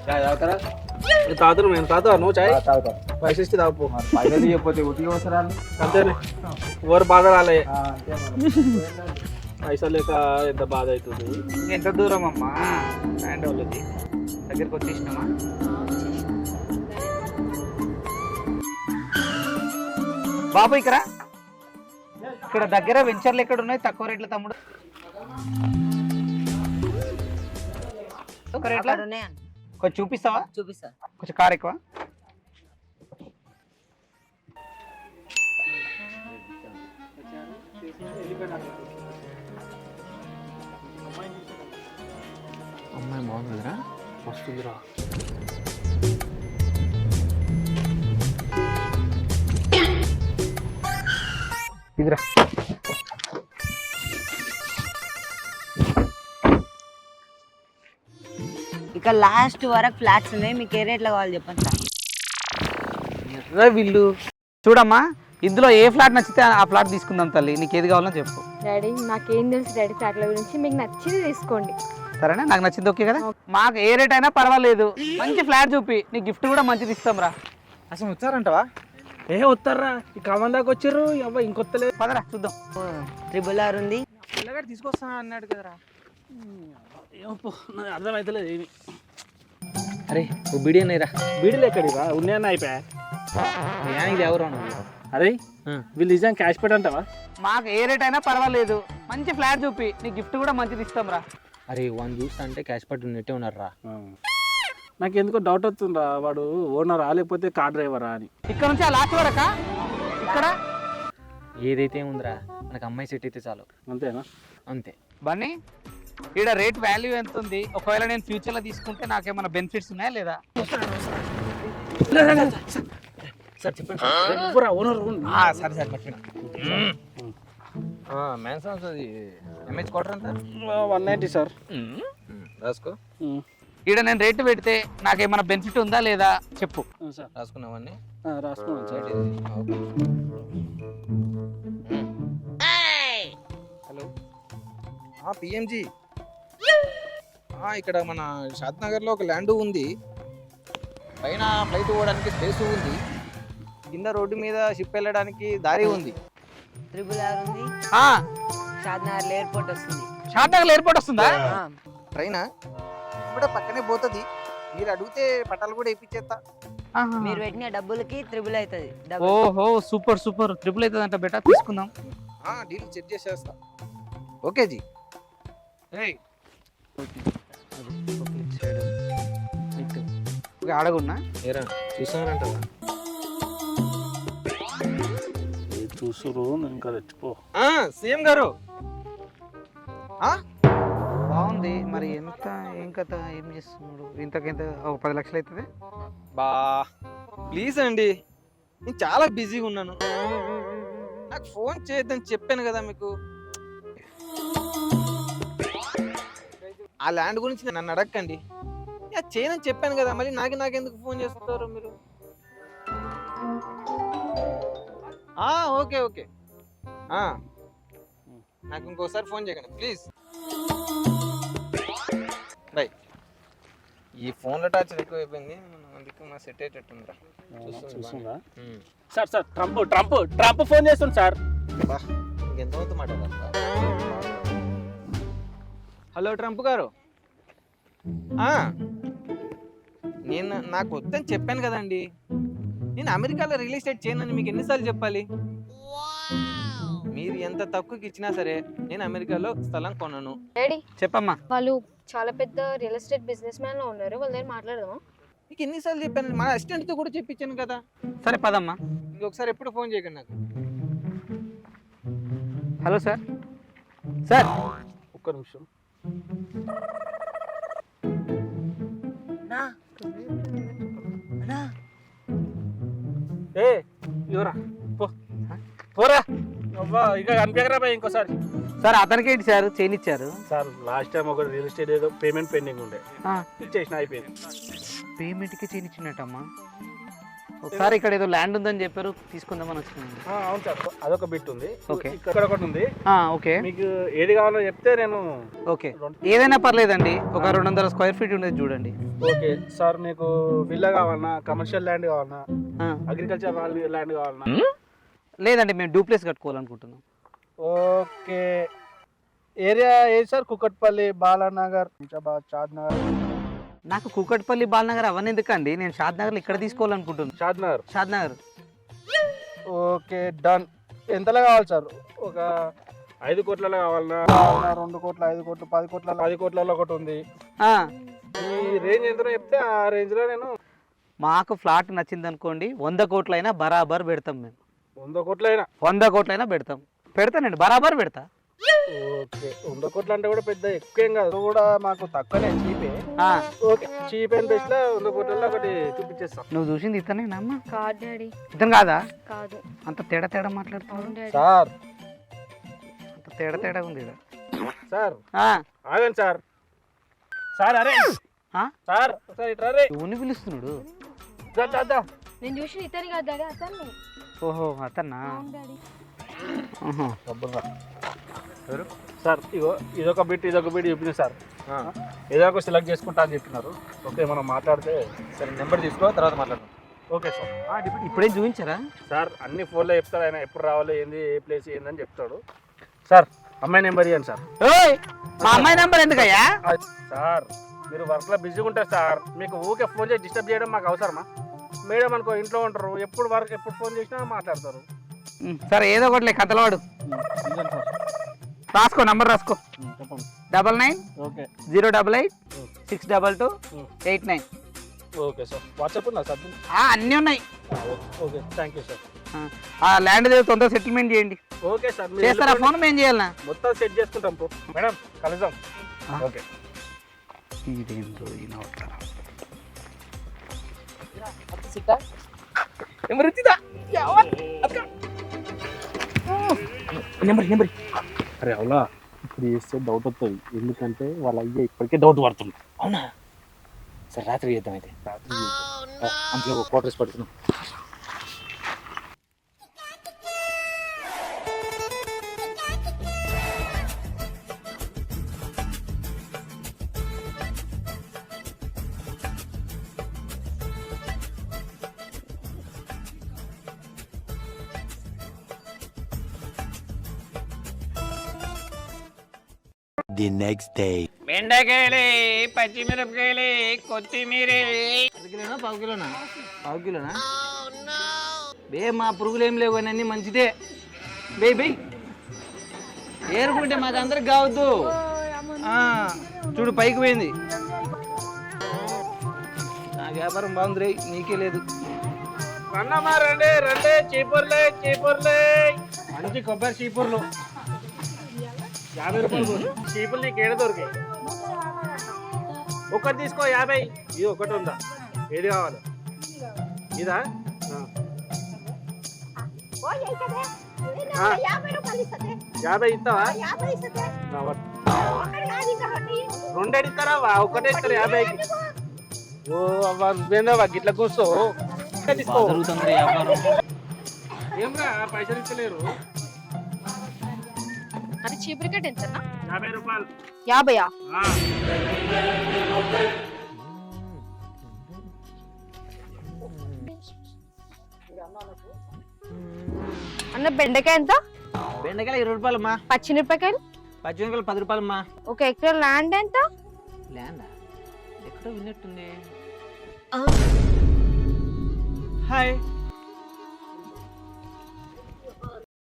తాగుతారా? తాగుతాను నేను. తాగుతా నువ్వు చాయ్? తాగుతా. పైసలు ఇస్తే తాగుపో. పైసలు చెప్పితే ఉతికి వస్తారా? అంతేనే, ఎవరు బాధ రాలే. అంతే మరి. పైసలు లేక ఎంత బాధ అవుతుంది. ఎంత దూరం అమ్మా హ్యాండ్ వాళ్ళది దగ్గరికి వచ్చేసినామా? బాబు ఇక్కడ దగ్గర వెంచర్లు ఎక్కడ ఉన్నాయి తక్కువ రేట్ల తమ్ముడు? ఒక రేట్ల కొంచెం చూపిస్తావా? చూపిస్తా. కొంచెం కార్ ఎక్కువ. అమ్మాయి బాగుంది కదరా? వస్తుందిరా. ఇదిరా. ఇక లాస్ట్ వరకు ఫ్లాట్స్ ఉన్నాయి, మీకు ఏ రేట్లో కావాలి చెప్పండి సార్. ఎర్ర వీళ్ళు చూడమ్మా, ఇందులో ఏ ఫ్లాట్ నచ్చితే ఆ ఫ్లాట్ తీసుకుందాం తల్లి. నీకు ఏది కావాలో చెప్పు. డాడీ నాకేం తెలుసు డాడీ ఫ్లాట్ల గురించి, మీకు నచ్చింది తీసుకోండి. సరేనా? నాకు నచ్చింది ఓకే కదా? మాకు ఏ రేట్ అయినా పర్వాలేదు, మంచి ఫ్లాట్ చూపి, నీ గిఫ్ట్ కూడా మంచిది ఇస్తాం రా. అసలు వచ్చారంటవా? ఏ వస్తారా? ఈ కమన్ దాకా వచ్చారు. అవ్వ ఇంకొత్తలేదు. పదరా చూద్దాం. RRR ఉంది. పిల్లగాడు తీసుకొస్తా అన్నాడు కదరా. ఏమో నాకు అర్థమవుతలేదు ఏమి. అరే ఓ బిడియనేరా. బీడీలు ఎక్కడిరా? ఉన్నాయన్న అయిపోయా. ఇది ఎవరు? అరే వీళ్ళు నిజంగా క్యాష్ పెట్టంటావా? మాకు ఏ రేట్ అయినా పర్వాలేదు, మంచి ఫ్లాట్ చూపి, నీ గిఫ్ట్ కూడా మంచిది ఇస్తాం రా. అరే వన్ చూస్తా అంటే క్యాష్ పట్టు ఉన్నట్టే ఉన్నారా. నాకు ఎందుకో డౌట్ వస్తుందా, వాడు ఓనరా లేకపోతే కార్ డ్రైవరా అని. ఇక్కడ నుంచి ఆ లాస్ట్ వరకా? ఇక్కడ ఏదైతే ఉందిరా, మనకు అమ్మాయి సెట్ అయితే చాలు. అంతేనా? అంతే. బన్నీ ఇక్కడ రేట్ వాల్యూ ఎంత ఉంది? ఒకవేళ నేను ఫ్యూచర్లో తీసుకుంటే నాకేమైనా బెనిఫిట్స్ ఉన్నాయా లేదా? సార్ చెప్పండి. ఓనర్ సరే సరే మర్చిపోయినా. మ్యాన్సాన్స్ అది ఎంహెచ్ క్వార్టర్ ఎంత? 190 సార్. రాసుకో. ఇక్కడ నేను రేటు పెడితే నాకేమైనా బెనిఫిట్ ఉందా లేదా చెప్పు. సార్ రాసుకున్నావన్నీ? రాసుకున్నాను సార్. హలో పిఎంజీ, ఇక్కడ మన షాద్నగర్లో ఒక ల్యాండ్ ఉంది. పైన ఫ్లైట్ పోవడానికి స్పేస్ ఉంది, కింద రోడ్డు మీద షిప్ వెళ్ళడానికి దారి ఉంది. RRR ఉంది. షాద్నగర్ ఎయిర్పోర్ట్ వస్తుంది. షాద్నగర్ ఎయిర్పోర్ట్ వస్తుందా? ట్రైన్ కూడా పక్కనే పోతుంది. మీరు అడిగితే పట్టాలు కూడా వేయించేస్తా. మీరు పెట్టిన డబ్బులకి RRR అవుతుంది. ఓహో సూపర్ సూపర్. ట్రిపుల్ అవుతుందంట బెటా, తీసుకుందాం. డీల్ సెట్ చేసేస్తా. ఓకే జీ. అడగున్నా చూసారంట చూసురు ఇంకా తెచ్చిపో. సీఎం గారు బాగుంది. మరి ఎంత ఏం కథ, ఏం చేస్తున్నాడు? ఇంతకింత ఒక 10 లక్షలు అవుతుంది. బా ప్లీజ్ అండి, నేను చాలా బిజీగా ఉన్నాను. నాకు ఫోన్ చేయొద్దని చెప్పాను కదా మీకు. ఆ ల్యాండ్ గురించి నన్ను అడగండి. చేయనని చెప్పాను కదా, మళ్ళీ నాకెందుకు ఫోన్ చేస్తారు మీరు? Okay okay. నాకు ఇంకోసారి ఫోన్ చేయకండి ప్లీజ్. బై. ఈ ఫోన్లో టార్చర్ ఎక్కువ అయిపోయింది, అందుకే మా సెట్ అయ్యేటట్టుందిరా. చూస్తుందా సార్? సార్ ట్రంప్ ఫోన్ చేస్తుంది సార్. ఇంకెంతమంది మాట్లాడాలి? హలో ట్రంప్ గారు, నాకు వద్దని చెప్పాను కదండి. నేను అమెరికాలో రియల్ ఎస్టేట్ చేయనని మీకు ఎన్నిసార్లు చెప్పాలి? మీరు ఎంత తక్కువకి ఇచ్చినా సరే నేను అమెరికాలో స్థలం కొనను. డాడీ చెప్పమ్మా. వాళ్ళు చాలా పెద్ద రియల్ ఎస్టేట్ బిజినెస్ మ్యాన్ లో ఉన్నారు, వాళ్ళ దగ్గర మాట్లాడదామా? మీకు ఎన్నిసార్లు చెప్పాను? మా అసిస్టెంట్తో కూడా చెప్పించాను కదా. సరే పదమ్మా. ఇంకొకసారి ఎప్పుడు ఫోన్ చేయకండి నాకు. Hello sir. సార్ ఒక్క నిమిషం. ఇవరా పోరా. ఇక కనిపించరా బాయ్ ఇంకోసారి. సార్ అతనికి ఏంటి సార్ చైన్ ఇచ్చారు? సార్ లాస్ట్ టైం ఒక రియల్ ఎస్టేట్ ఏదో పేమెంట్ పెండింగ్ ఉండే, ఇచ్చేసిన అయిపోయింది. పేమెంట్కి చైన్ ఇచ్చినట్టమ్మా. ఒకసారి ఇక్కడ ఏదో ల్యాండ్ ఉందని చెప్పారు, తీసుకుందామని వచ్చినాను. అవును సార్, అదొక బిట్ ఉంది. ఓకే. ఇక్కడ ఒకటి ఉంది. ఓకే, మీకు ఏది కావాలో చెప్తే నేను. ఓకే, ఏదైనా పర్లేదండి. ఒక 200 స్క్వేర్ ఫీట్ ఉండేది చూడండి. ఓకే సార్, మీకు విల్లా కావాలన్నా, కమర్షియల్ ల్యాండ్ కావాలన్నా, అగ్రికల్చర్ ల్యాండ్ కావాలన్నా? లేదండి, మేము డూప్లెక్స్ కట్టుకోవాలనుకుంటున్నాం. ఓకే, ఏరియా ఏది సార్? కుకట్పల్లి, బాలానగర్, చాద్ నగర్? నాకు కూకట్పల్లి, బాలనగర్ అవన్నీ ఎందుకండి, నేను షాద్ నగర్లో ఇక్కడ తీసుకోవాలనుకుంటున్నాను. షాద్ నగర్. Okay done. ఎంతలో కావాలి సార్? ఒక 5 కోట్లలో కావాలన్నా, 2 కోట్ల, 5 కోట్లు, 10 కోట్ల, 10 కోట్లలో ఒకటి ఉంది. ఈ రేంజ్ ఎంతనో చెప్తే ఆ రేంజ్లో నేను. మాకు ఫ్లాట్ నచ్చింది అనుకోండి, 100 కోట్లైనా బరాబర్ పెడతాం మేము. 100 కోట్లైనా? 100 కోట్లైనా పెడతానండి, బరాబర్ పెడతా. ఓకే, 100 కోట్లు అంటే కూడా పెద్ద ఎక్కువేం కాదు, కూడా మాకు తక్కువనే, చీపే. ఓకే, చీప్ అండ్ బెస్ట్ లో 100 కోట్లలో ఒకటి చూపించేస్తాం. నువ్వు చూసింది ఇతనేనా అమ్మా? కాదు డాడీ. ఇతను కాదా? కాదు. అంత తేడా మాట్లాడుతున్నావు సార్. అంత తేడా ఉంది సార్. ఆగండి సార్. సార్ అరే సార్, ఒకసారి ఇట్రా రే. ఎవరిని పిలుస్తున్నాడు? నేను చూసిన ఇతని కాదు డాడీ, అతన్ని. ఓహో, అతన్నా? డాడీ. సార్ ఇగో ఇదొక బిట్ చెప్పింది సార్. ఏదో ఒక సెలెక్ట్ చేసుకుంటా అని చెప్పినారు. ఓకే, మనం మాట్లాడితే. సరే, నెంబర్ తీసుకో, తర్వాత మాట్లాడదాం. Okay sir. ఇప్పుడే చూపించారా సార్? అన్ని ఫోన్లో చెప్తాడు ఆయన, ఎప్పుడు రావాలి, ఏంది, ఏ ప్లేస్ ఏందని చెప్తాడు. సార్ అమ్మాయి నెంబర్ ఇవ్వండి సార్. మా అమ్మాయి నెంబర్ ఎందుకయ్యా? సార్ మీరు వర్క్లో బిజీగా ఉంటారు సార్, మీకు ఊకే ఫోన్ చేసి డిస్టర్బ్ చేయడం మాకు అవసరమా? మేడం అనుకో ఇంట్లో ఉంటారు, ఎప్పుడు ఫోన్ చేసినా మాట్లాడతారు. సరే, ఏదో ఒకటి కథలవాడు. రాసుకో, నంబర్ రాసుకో. 9908062289. ఓకే సార్, వాట్సాప్ ఉందా సార్? అన్నీ ఉన్నాయి. Okay, thank you sir. ఆ ల్యాండ్ తొందరగా సెటిల్మెంట్ చేయండి. Okay sir. చేస్తారా ఫోన్? మేము చేయాలనా? మొత్తం సెట్ చేసుకుంటాం మేడం, కలుద్దాం. ఓకే. ఇదేంటో నెంబర్. అరే అవునా, ఇప్పుడు చేస్తే డౌట్ వస్తుంది, ఎందుకంటే వాళ్ళ అయ్యే ఇప్పటికే డౌట్ పడుతుంది. అవునా? సరే, రాత్రి చేద్దాం అయితే. అందులో ఒక క్వార్టర్స్ పడుతున్నాం. The next day. బెండకాయలే, పచ్చిమిరపకాయలే, కొత్తిమీర. 10 కిలోనా? 1/2 కిలోనా? 1/2 కిలోనా? మా పురుగులు ఏం లేవు, అన్నీ మంచిదే. బే ఏరుకుంటే మాకు అందరికి కావద్దు. చూడు, పైకి పోయింది. నా వ్యాపారం బాగుంది రే, నీకే లేదు. అన్నమా రండి చీపుర్లే మంచి కొబ్బరి చీపుర్లు 50 రూపాయలు. చీపుర్లు నీకు ఏడ దొరికాయి? ఒకటి తీసుకో 50. ఇది ఒకటి ఉందా? ఏది కావాలి? ఇదా? 50 ఇస్తావా? 2 ఇస్తారా? ఒకటే ఇస్తారు 50కి. ఓ అవ్వ, నువ్వేందా గిట్ల కూర్చో. ఏమ్రా పైసలు ఇస్తలేరు? అది చీపురికట్ ఎంత? 50 రూపాయలు. 50? అన్న బెండకాయ ఎంత? బెండకాయలు 20 రూపాయలమ్మా. పచ్చిమిరపకాయలు? పచ్చిమిరపకాయలు 10 రూపాయలమ్మా. ఒక ఎకరా ల్యాండ్ ఎంత? ల్యాండ్ ఎక్కడో విన్నట్టుంది. హాయ్.